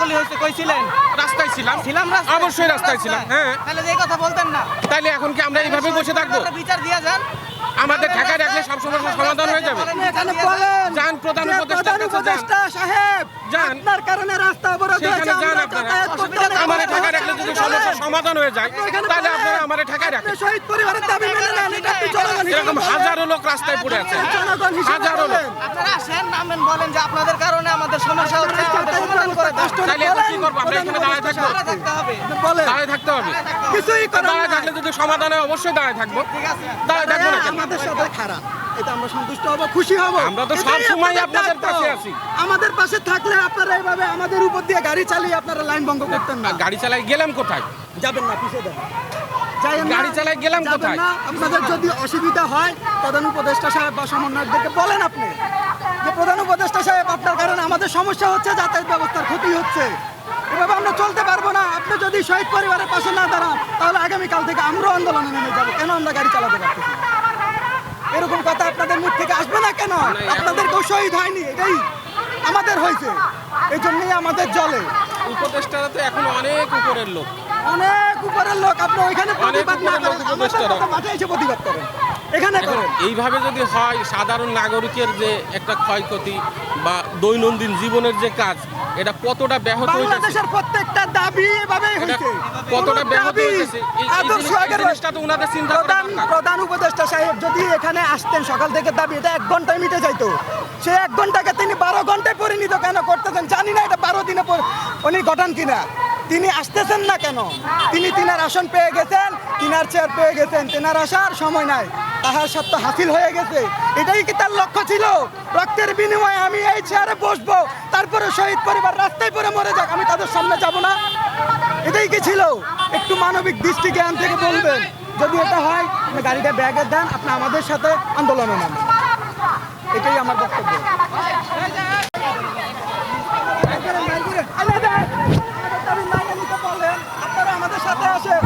গোলাগুলি হয়েছে, কই ছিলেন? রাস্তায় ছিলাম। রাস্তায়? অবশ্যই রাস্তায় ছিলাম। হ্যাঁ, তাহলে যে এই কথা বলতেন না। তাইলে এখন কি আমরা এইভাবে বসে থাকবো? বিচার দিয়ে যান। আমাদের ঢাকায় রাখলে সব সমস্যার সমাধান হয়ে যাবে। এখানে বলেন যান প্রধান যে উপদেষ্টার প্রধান কাছে যান। উপদেষ্টা সাহেব, যান। আপনার কারণে রাস্তা অবরোধ হয়েছে, সেখানে যান আমরা আপনারা। যাতায়াত করতে অনেক আমারে কষ্ট ঢাকায় রাখলে যদি সমস্যার সমাধান হয়ে যায় এখানে তাহলে বলেন। আপনারা আমারে ঢাকায় রাখেন। আপনি শহীদ পরিবারের দাবি মেনে নেন, এটা আপনি জনগণ হিসেবে এরকম বলেন। হাজারো লোক রাস্তায় পড়ে আছে, জনগণ হিসেবে হাজারো লোক। বলেন। আপনারা আসেন, নামেন, বলেন যে আপনাদের কারণে আমাদের সমস্যা হচ্ছে, আমাদের সমাধান করে দেন। তাহলে এখন কি করবো? আমরা এখানে দাঁড়ায় থাকবো? দাঁড়ায় থাকতে হবে। বলেন। দাঁড়ায় থাকতে হবে। কিছুই করার দাঁড়ায় নাই। থাকলে যদি সমাধান হয় অবশ্যই দাঁড়ায় থাকবো। ঠিক আছে। দাঁড়ায় থাকবো না কেন? আমাদের সাথে খারাপ, এটা আমরা সন্তুষ্ট হব, খুশি হব। আমরা তো এটাই সবসময় আপনাদের দায়িত্ব। পাশে আছি। আমাদের পাশে থাকলে আপনারা এইভাবে আমাদের উপর দিয়ে গাড়ি চালিয়ে আপনারা লাইন ভঙ্গ করতেন না। গাড়ি চালাই গেলাম কোথায়? যাবেন না, পিছিয়ে দেন। যাইয়েন না। গাড়ি চালাই গেলাম যাবেন কোথায়? না। আপনাদের যদি অসুবিধা হয় প্রধান উপদেষ্টা সাহেব বা সমন্বয়কদেরকে বলেন আপনি যে প্রধান উপদেষ্টা সাহেব, আপনার কারণে আমাদের সমস্যা হচ্ছে, যাতায়াত ব্যবস্থার ক্ষতি হচ্ছে, এভাবে আমরা চলতে পারবো না। আপনি যদি শহীদ পরিবারের পাশে না দাঁড়ান তাহলে আগামীকাল থেকে আমরাও আন্দোলনে নেমে যাবো। কেন আমরা গাড়ি চালাতে পারতেছি না? এরকম কথা আপনাদের মুখ থেকে আসবে না কেন? আপনাদের কেউ শহীদ হয়নি, এটাই আমাদের হয়েছে, এই জন্যই আমাদের জলে উপদেষ্টারা তো এখন অনেক উপরের লোক। অনেক উপরের লোক। আপনি ওইখানে প্রতিবাদ না উপরের লোক করেন, আমাদের উপদেষ্টারা। মতো মাঠে এসে প্রতিবাদ করেন, এখানে এখন করেন। এইভাবে যদি হয় সাধারণ নাগরিকের যে একটা ক্ষয়ক্ষতি বা দৈনন্দিন জীবনের যে কাজ, এটা কতটা ব্যাহত হইতেছে, বাংলাদেশের প্রত্যেকটা দাবি এভাবেই এটা হয়েছে। কতটা কোনো ব্যাহত দাবি হইতেছে এই আদর্শ আগের জিনিসটা তো ওনাদের চিন্তা করা দরকার। প্রধান উপদেষ্টা সাহেব যদি এখানে আসতেন সকাল থেকে, দাবি এটা 1 ঘন্টায় মিটে যাইতো। সে 1 ঘন্টাকে তিনি 12 ঘন্টায় পরিণত কেন করতেছেন জানি না, এটা 12 দিনে উনি ঘটান কিনা। তিনি আসতেছেন না কেন? তিনি তিনার আসন পেয়ে গেছেন, তিনার চেয়ার পেয়ে গেছেন, তেনার আসার সময় নাই, তাহার সত্য হাসিল হয়ে গেছে। এটাই কি তার লক্ষ্য ছিল? রক্তের বিনিময়ে আমি এই চেয়ারে বসবো, তারপরে শহীদ পরিবার রাস্তায় পরে মরে যাক, আমি তাদের সামনে যাব না? এটাই কি ছিল? একটু মানবিক দৃষ্টি জ্ঞান থেকে বলবেন। যদি এটা হয় আপনি গাড়িটা ব্যাগে দেন, আপনি আমাদের সাথে আন্দোলনে নামেন, এটাই আমার বক্তব্য। আপনারা আমাদের সাথে আসেন।